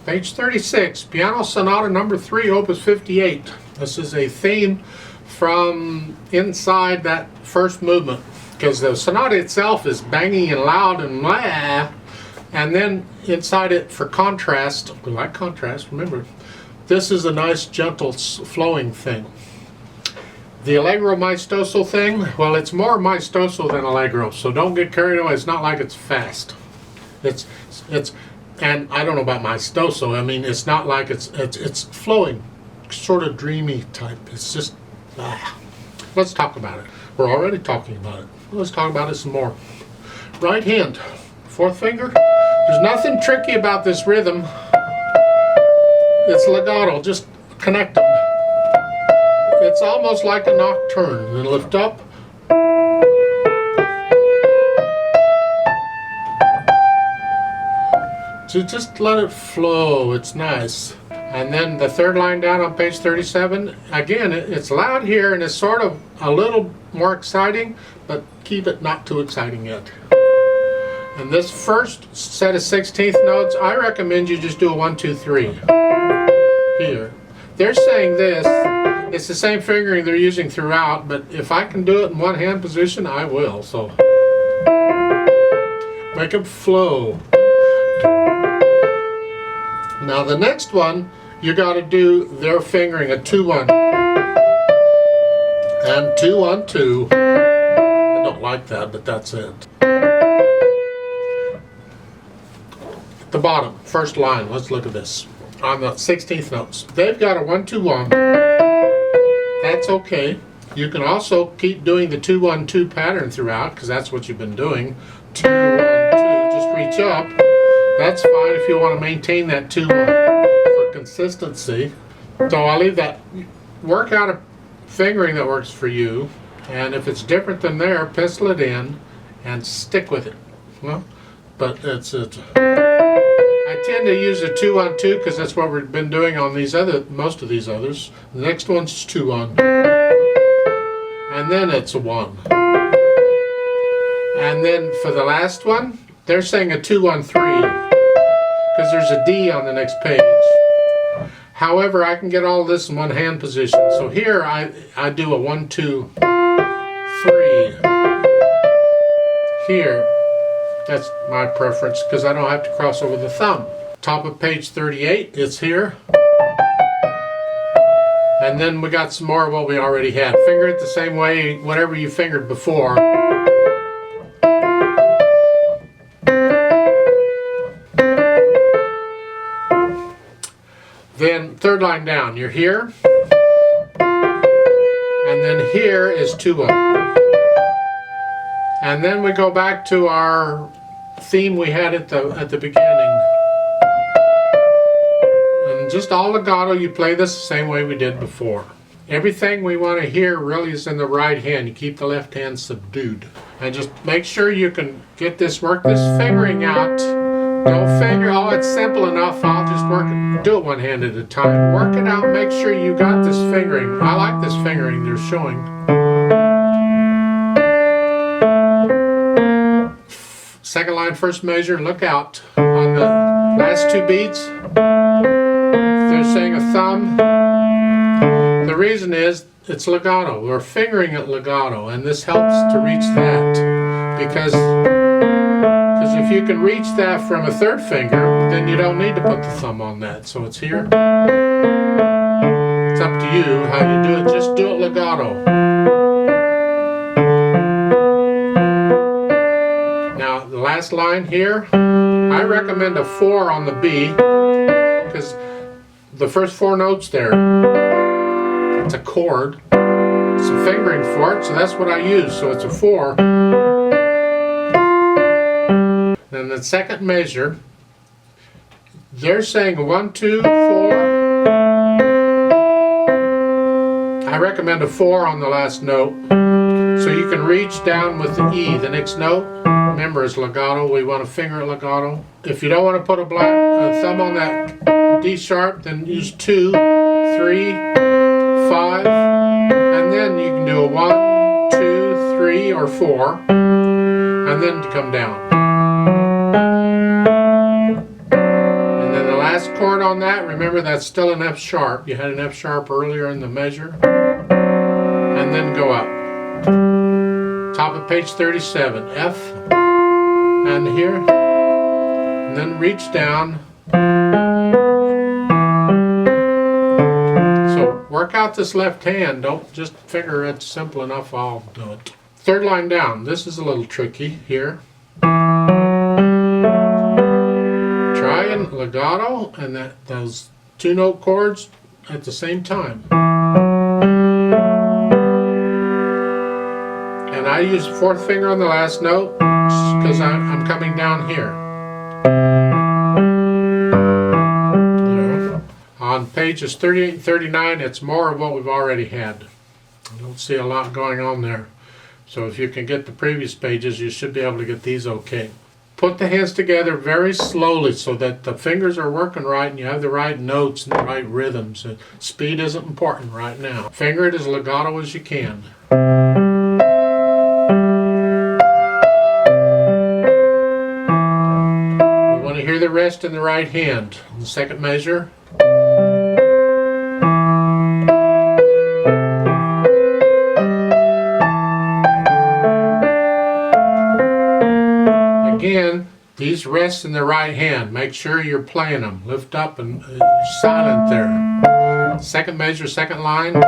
Page 36, Piano Sonata No. 3, Opus 58. This is a theme from inside that first movement, because the sonata itself is banging and loud and blah, and then inside it, for contrast, we like contrast, remember, this is a nice gentle flowing thing. The Allegro maestoso thing, well, it's more maestoso than Allegro, so don't get carried away. It's not like it's fast. It's and I don't know about maestoso. I mean, it's not like it's flowing, sort of dreamy type. It's just, let's talk about it. We're already talking about it. Let's talk about it some more. Right hand, fourth finger. There's nothing tricky about this rhythm. It's legato. Just connect them. It's almost like a nocturne. Then lift up. So just let it flow. It's nice. And then the third line down on page 37, again, it's loud here and it's sort of a little more exciting, but keep it not too exciting yet. And this first set of 16th notes, I recommend you just do a 1, 2, 3 here. They're saying this, it's the same fingering they're using throughout, but if I can do it in one hand position, I will. So make it flow. Now the next one, you got to do their fingering, a 2-1 and 2-1-2. I don't like that, but that's it. At the bottom, first line, let's look at this. On the 16th notes, they've got a 1-2-1. That's okay. You can also keep doing the 2-1-2 pattern throughout, because that's what you've been doing. 2-1-2, just reach up. That's fine if you want to maintain that 2-1 for consistency. So I'll leave that. Work out a fingering that works for you, and if it's different than there, pencil it in and stick with it. Well, but it's I tend to use a 2-1-2 because that's what we've been doing on these most of these others. The next one's 2-1, and then it's a 1, and then for the last one, they're saying a 2-1-3. Because there's a D on the next page. However, I can get all this in one hand position. So here I do a 1, 2, 3. Here, that's my preference because I don't have to cross over the thumb. Top of page 38, it's here. And then we got some more of what we already had. Finger it the same way, whatever you fingered before. Then third line down, you're here, and then here is 2-1. And then we go back to our theme we had at the beginning. And just all legato, you play this the same way we did before. Everything we want to hear really is in the right hand. You keep the left hand subdued. And just make sure you can get this, work this fingering out. Don't finger, oh, it's simple enough, I'll just work it, do it one hand at a time. Work it out, make sure you got this fingering. I like this fingering they're showing. Second line, first measure, look out. On the last two beats, they're saying a thumb. The reason is, it's legato. We're fingering it legato, and this helps to reach that. Because if you can reach that from a third finger, then you don't need to put the thumb on that. So it's here. It's up to you how you do it. Just do it legato. Now, the last line here, I recommend a 4 on the B, because the first 4 notes there, it's a chord. It's a fingering for it, so that's what I use. So it's a 4. Then the second measure, they're saying 1, 2, 4. I recommend a 4 on the last note. So you can reach down with the E, the next note. Remember, it's legato. We want to finger it legato. If you don't want to put a thumb on that D sharp, then use 2, 3, 5. And then you can do a 1, 2, 3, or 4. And then to come down. last chord on that, remember that's still an F sharp. You had an F sharp earlier in the measure. And then go up. Top of page 37, F, and here, and then reach down. So work out this left hand, don't just figure it's simple enough, I'll do it. Third line down, this is a little tricky here. Try and legato and those two note chords at the same time. And I use the fourth finger on the last note because I'm coming down here. On pages 38 and 39, it's more of what we've already had. I don't see a lot going on there. So if you can get the previous pages, you should be able to get these okay. Put the hands together very slowly so that the fingers are working right and you have the right notes and the right rhythms. Speed isn't important right now. Finger it as legato as you can. We want to hear the rest in the right hand. In the second measure. Again, these rest in the right hand. Make sure you're playing them. Lift up and silent there. Second measure, second line.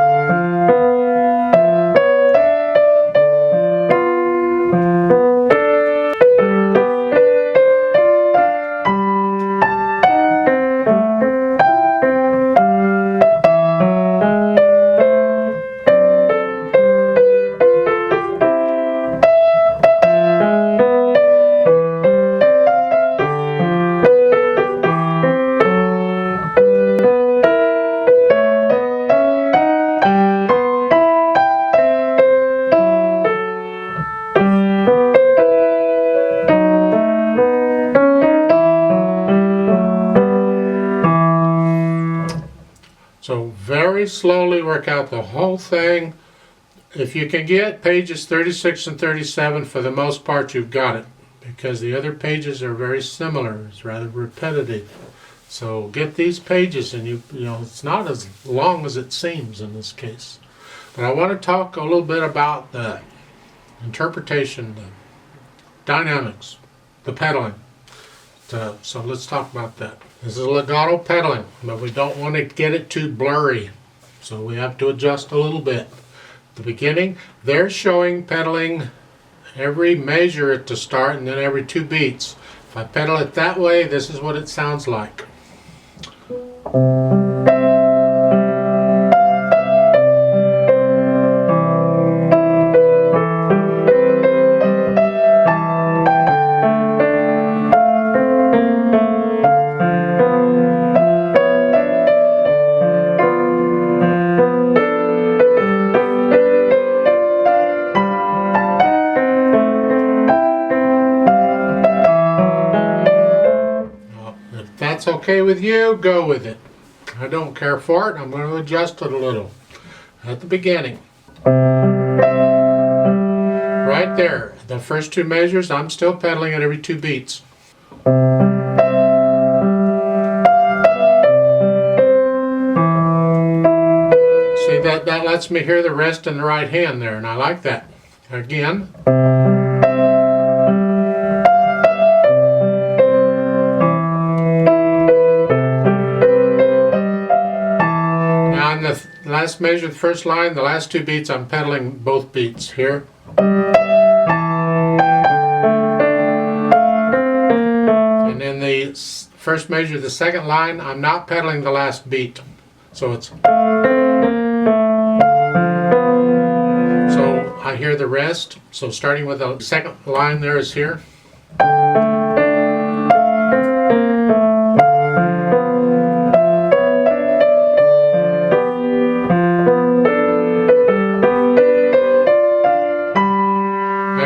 So very slowly work out the whole thing. If you can get pages 36 and 37, for the most part you've got it, because the other pages are very similar. It's rather repetitive. So get these pages, and you know it's not as long as it seems in this case. But I want to talk a little bit about the interpretation, the dynamics, the pedaling. So let's talk about that. This is legato pedaling, but we don't want to get it too blurry. So we have to adjust a little bit. At the beginning, they're showing pedaling every measure at the start and then every 2 beats. If I pedal it that way, this is what it sounds like. If that's okay with you, go with it. I don't care for it. I'm going to adjust it a little. At the beginning. Right there. The first 2 measures, I'm still pedaling at every 2 beats. See, that lets me hear the rest in the right hand there, and I like that. Again. Last measure, the first line, the last 2 beats, I'm pedaling both beats here. And then the first measure, the second line, I'm not pedaling the last beat. So it's... So I hear the rest. So starting with the second line there is here.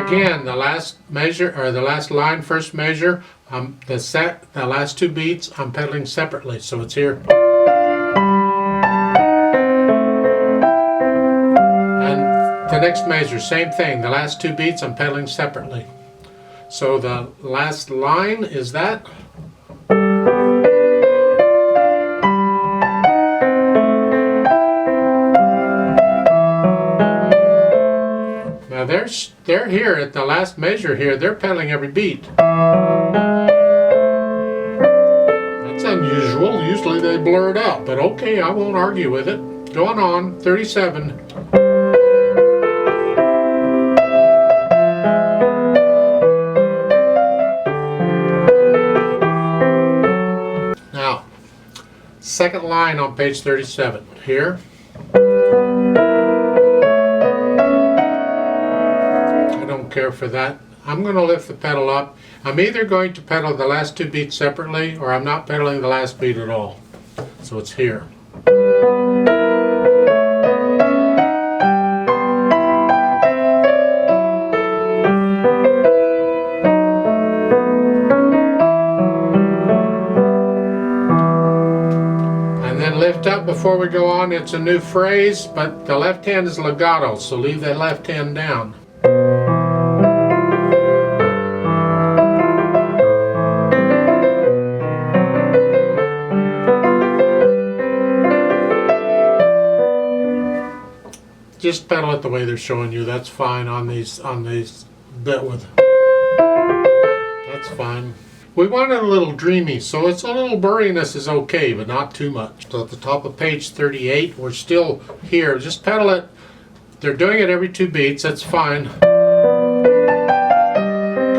Again, the last measure, or the last line, first measure, the last 2 beats, I'm pedaling separately, so it's here. And the next measure, same thing, the last 2 beats, I'm pedaling separately. So the last line is that. they're here at the last measure here, they're pedaling every beat. That's unusual. Usually they blur it out, but okay, I won't argue with it. Going on, 37. Now, second line on page 37. Here. I don't care for that. I'm going to lift the pedal up. I'm either going to pedal the last two beats separately, or I'm not pedaling the last beat at all. So it's here. And then lift up before we go on. It's a new phrase, but the left hand is legato, so leave that left hand down. Just pedal it the way they're showing you. That's fine on these bit with. That's fine. We want it a little dreamy, so it's a little burriness is okay, but not too much. So at the top of page 38, we're still here. Just pedal it. They're doing it every two beats. That's fine.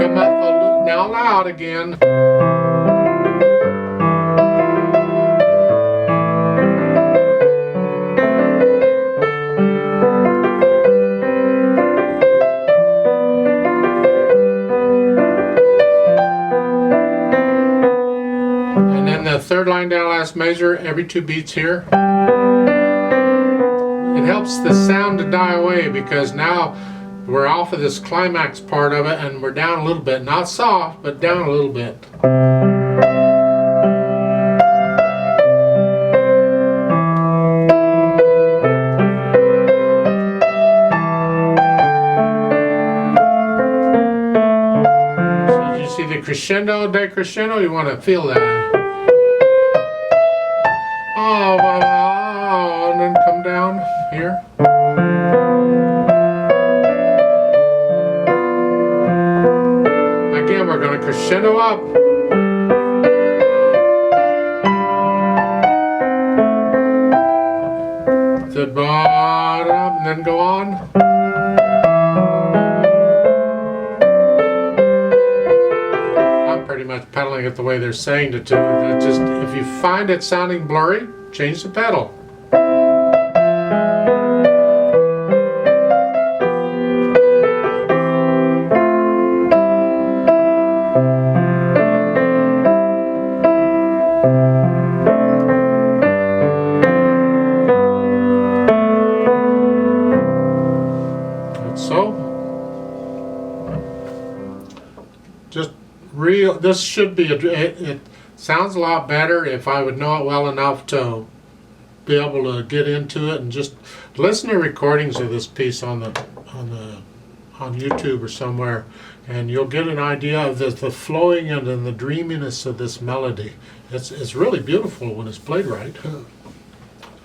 Come up now loud again. Third line down, last measure, every two beats here. It helps the sound to die away because now we're off of this climax part of it and we're down a little bit. Not soft, but down a little bit. So you see the crescendo, decrescendo, you want to feel that. Oh, and then come down here. Again, we're going to crescendo up. The bottom, and then go on. I'm pretty much pedaling it the way they're saying to do. Just if you find it sounding blurry, change the pedal. Like so. Just real. This should be it sounds a lot better if I would know it well enough to be able to get into it and just listen to recordings of this piece on YouTube or somewhere, and you'll get an idea of the flowing and the dreaminess of this melody. It's really beautiful when it's played right.